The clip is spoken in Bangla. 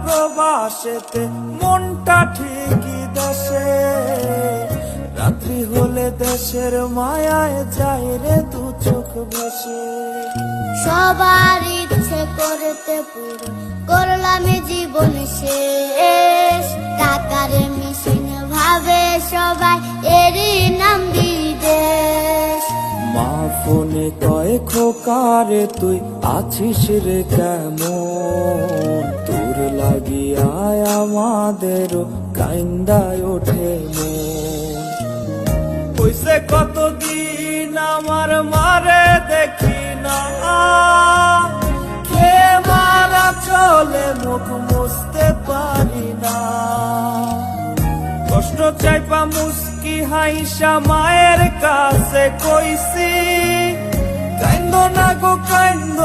প্রবাসেতে মনটা ঠিকই দেশে, রাত্রি হলে দেশের মায়ায় যায় রে দু চোখ ভেসে। সবার ইচ্ছে করতে পুরো করলাম জীবন শেষ, টাকার মেশিন ভাবে সবাই এরই নাম বিদেশ। মা ফোনে কয় খোকারে তুই আছিস রে কেমন, তোর লাগিয়া আমাদেরও কাইন্দায় ওঠে মন। হইছে কতদিন আমার মারে দেখি না, খেয়ে মারা চলে মুখ মুছতে পারি না। কষ্ট চাইপা মুস্কি হাইসা মায়ের কাছে কইছি, কাইন্দ না গো কাইন্দ